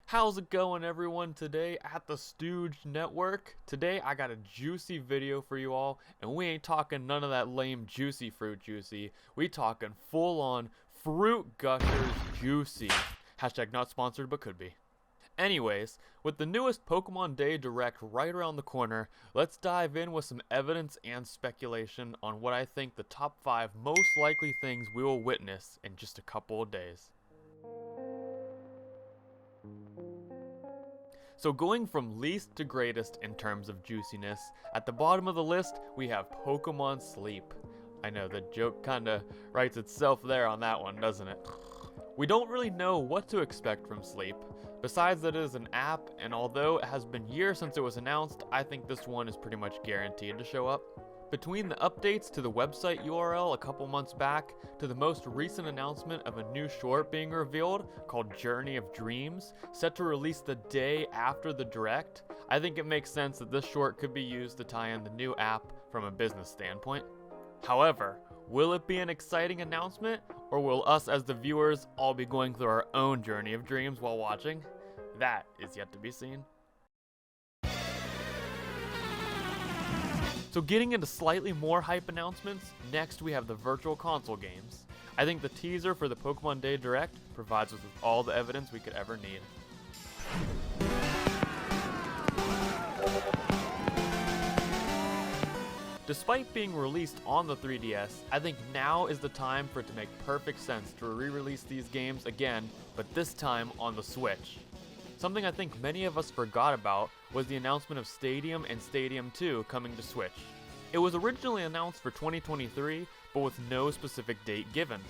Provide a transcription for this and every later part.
How's it going, everyone? Today at the Stooge Network. Today I got a juicy video for you all, and we ain't talking none of that lame juicy fruit juicy. We talking full on fruit gushers juicy. Hashtag not sponsored but could be. Anyways, with the newest Pokemon Day Direct right around the corner, let's dive in with some evidence and speculation on what I think the top 5 most likely things we will witness in just a couple of days. So going from least to greatest in terms of juiciness, at the bottom of the list we have Pokemon Sleep. I know, the joke kinda writes itself there on that one, doesn't it? We don't really know what to expect from Sleep, besides that it is an app, and although it has been years since it was announced, I think this one is pretty much guaranteed to show up. Between the updates to the website URL a couple months back, to the most recent announcement of a new short being revealed called Journey of Dreams, set to release the day after the Direct, I think it makes sense that this short could be used to tie in the new app from a business standpoint. However, will it be an exciting announcement, or will us as the viewers all be going through our own Journey of Dreams while watching? That is yet to be seen. So getting into slightly more hype announcements, next we have the Virtual Console games. I think the teaser for the Pokemon Day Direct provides us with all the evidence we could ever need. Despite being released on the 3DS, I think now is the time for it to make perfect sense to re-release these games again, but this time on the Switch. Something I think many of us forgot about was the announcement of Stadium and Stadium 2 coming to Switch. It was originally announced for 2023, but with no specific date given.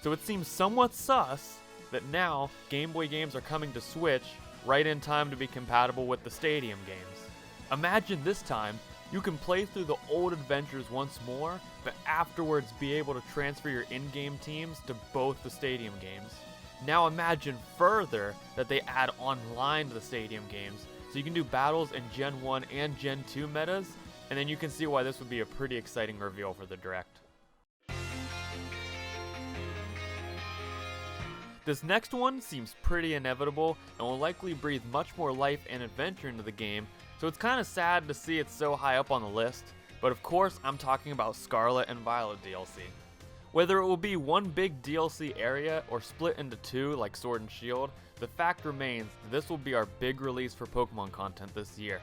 So it seems somewhat sus that now Game Boy games are coming to Switch right in time to be compatible with the Stadium games. Imagine this time, you can play through the old adventures once more, but afterwards be able to transfer your in-game teams to both the Stadium games. Now imagine further that they add online to the Stadium games, so you can do battles in Gen 1 and Gen 2 metas, and then you can see why this would be a pretty exciting reveal for the Direct. This next one seems pretty inevitable and will likely breathe much more life and adventure into the game, so it's kinda sad to see it so high up on the list, but of course I'm talking about Scarlet and Violet DLC. Whether it will be one big DLC area or split into two like Sword and Shield, the fact remains that this will be our big release for Pokemon content this year.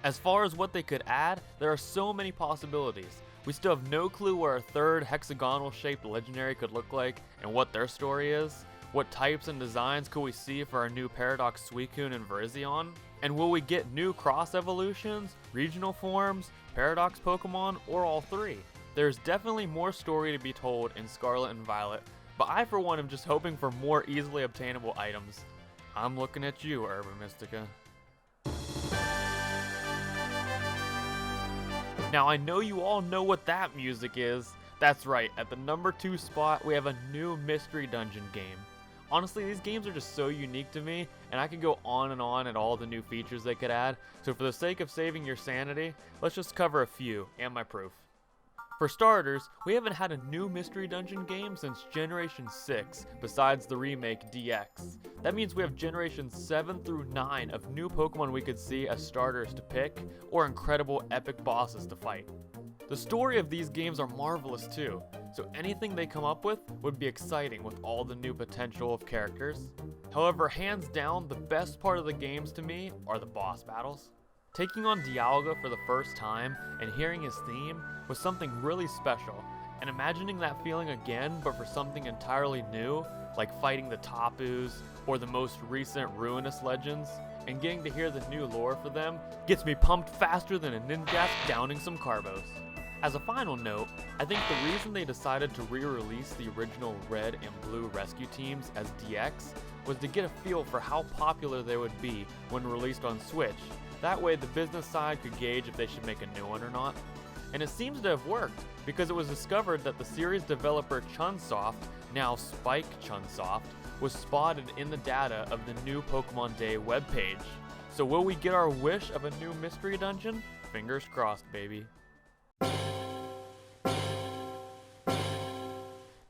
As far as what they could add, there are so many possibilities. We still have no clue where a third hexagonal shaped legendary could look like and what their story is. What types and designs could we see for our new Paradox Suicune and Virizion? And will we get new cross evolutions, regional forms, Paradox Pokemon, or all three? There's definitely more story to be told in Scarlet and Violet, but I for one am just hoping for more easily obtainable items. I'm looking at you, Urban Mystica. Now I know you all know what that music is. That's right, at the number 2 spot we have a new Mystery Dungeon game. Honestly, these games are just so unique to me, and I could go on and on at all the new features they could add, so for the sake of saving your sanity, let's just cover a few, and my proof. For starters, we haven't had a new Mystery Dungeon game since Generation 6, besides the remake DX. That means we have Generations 7 through 9 of new Pokemon we could see as starters to pick, or incredible epic bosses to fight. The story of these games are marvelous too, so anything they come up with would be exciting with all the new potential of characters. However, hands down, the best part of the games to me are the boss battles. Taking on Dialga for the first time and hearing his theme was something really special, and imagining that feeling again but for something entirely new, like fighting the Tapus or the most recent Ruinous Legends, and getting to hear the new lore for them gets me pumped faster than a Ninjask downing some carbos. As a final note, I think the reason they decided to re-release the original Red and Blue rescue teams as DX was to get a feel for how popular they would be when released on Switch. That way the business side could gauge if they should make a new one or not. And it seems to have worked, because it was discovered that the series developer Chunsoft, now Spike Chunsoft, was spotted in the data of the new Pokemon Day webpage. So will we get our wish of a new Mystery Dungeon? Fingers crossed, baby.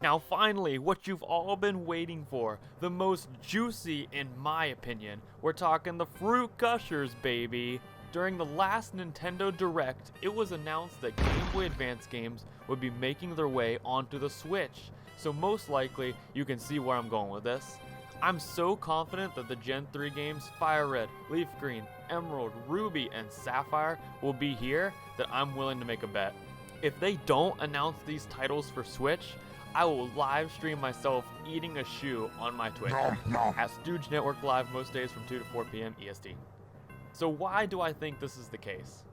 Now finally, what you've all been waiting for, the most juicy in my opinion, we're talking the Fruit Gushers, baby! During the last Nintendo Direct, it was announced that Game Boy Advance games would be making their way onto the Switch, so most likely you can see where I'm going with this. I'm so confident that the Gen 3 games Fire Red, Leaf Green, Emerald, Ruby, and Sapphire will be here that I'm willing to make a bet. If they don't announce these titles for Switch, I will live stream myself eating a shoe on my Twitch at Stooge Network Live most days from 2 to 4 p.m. EST. So why do I think this is the case?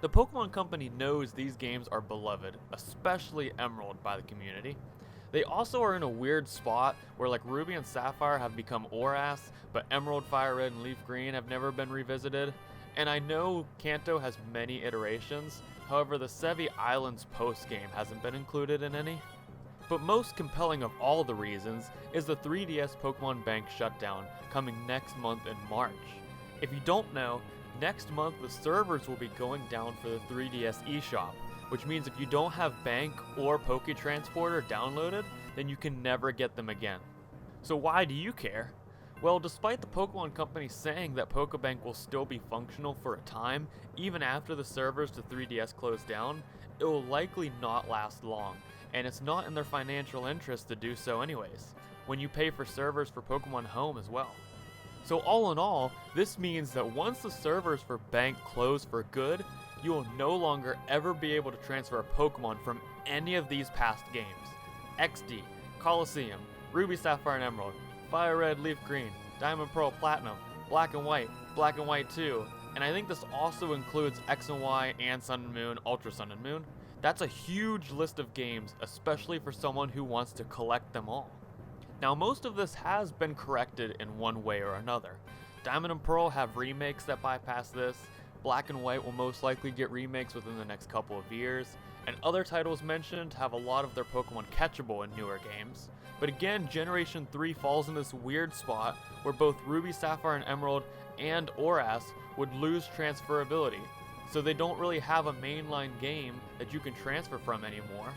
The Pokemon Company knows these games are beloved, especially Emerald, by the community. They also are in a weird spot where like Ruby and Sapphire have become ORAS, but Emerald, Fire Red, and Leaf Green have never been revisited. And I know Kanto has many iterations, however the Sevi Islands post-game hasn't been included in any. But most compelling of all the reasons is the 3DS Pokemon Bank shutdown coming next month in March. If you don't know, next month the servers will be going down for the 3DS eShop, which means if you don't have Bank or PokeTransporter downloaded, then you can never get them again. So why do you care? Well, despite the Pokemon Company saying that Pokebank will still be functional for a time, even after the servers to 3DS close down, it will likely not last long, and it's not in their financial interest to do so anyways, when you pay for servers for Pokemon Home as well. So all in all, this means that once the servers for Bank close for good, you will no longer ever be able to transfer a Pokemon from any of these past games. XD, Colosseum, Ruby, Sapphire, and Emerald, Fire Red, Leaf Green, Diamond, Pearl, Platinum, Black and White 2, and I think this also includes X and Y and Sun and Moon, Ultra Sun and Moon. That's a huge list of games, especially for someone who wants to collect them all. Now most of this has been corrected in one way or another. Diamond and Pearl have remakes that bypass this, Black and White will most likely get remakes within the next couple of years, and other titles mentioned have a lot of their Pokemon catchable in newer games. But again, Generation 3 falls in this weird spot where both Ruby, Sapphire, and Emerald and ORAS would lose transferability, so they don't really have a mainline game that you can transfer from anymore.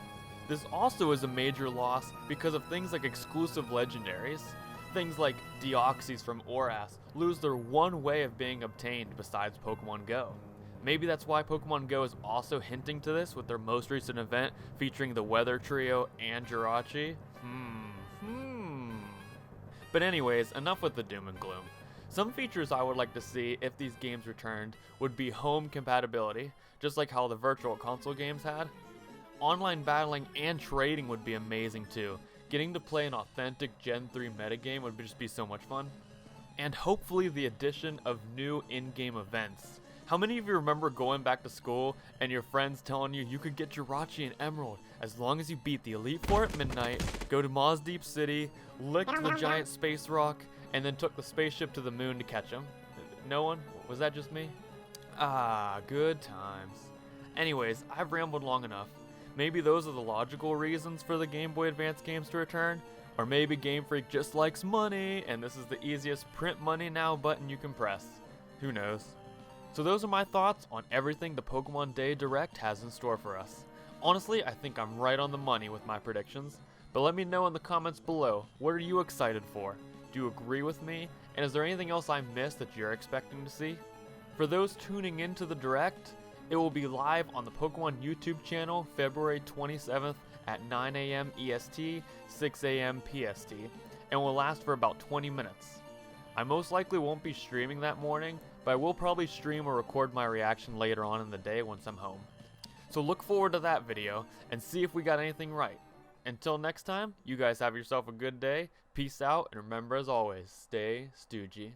This also is a major loss because of things like exclusive legendaries. Things like Deoxys from ORAS lose their one way of being obtained besides Pokemon Go. Maybe that's why Pokemon Go is also hinting to this with their most recent event featuring the Weather Trio and Jirachi. But anyways, enough with the doom and gloom. Some features I would like to see if these games returned would be home compatibility, just like how the Virtual Console games had. Online battling and trading would be amazing too. Getting to play an authentic Gen 3 metagame would just be so much fun. And hopefully the addition of new in-game events. How many of you remember going back to school and your friends telling you you could get Jirachi and Emerald as long as you beat the Elite Four at midnight, go to Maz Deep City, licked the giant space rock, and then took the spaceship to the moon to catch him? No one? Was that just me? Ah, good times. Anyways, I've rambled long enough. Maybe those are the logical reasons for the Game Boy Advance games to return, or maybe Game Freak just likes money, and this is the easiest print money now button you can press. Who knows? So those are my thoughts on everything the Pokemon Day Direct has in store for us. Honestly, I think I'm right on the money with my predictions, but let me know in the comments below, what are you excited for? Do you agree with me? And is there anything else I missed that you're expecting to see? For those tuning into the Direct, it will be live on the Pokemon YouTube channel February 27th at 9 a.m. EST, 6 a.m. PST, and will last for about 20 minutes. I most likely won't be streaming that morning, but I will probably stream or record my reaction later on in the day once I'm home. So look forward to that video and see if we got anything right. Until next time, you guys have yourself a good day, peace out, and remember as always, stay stoogey.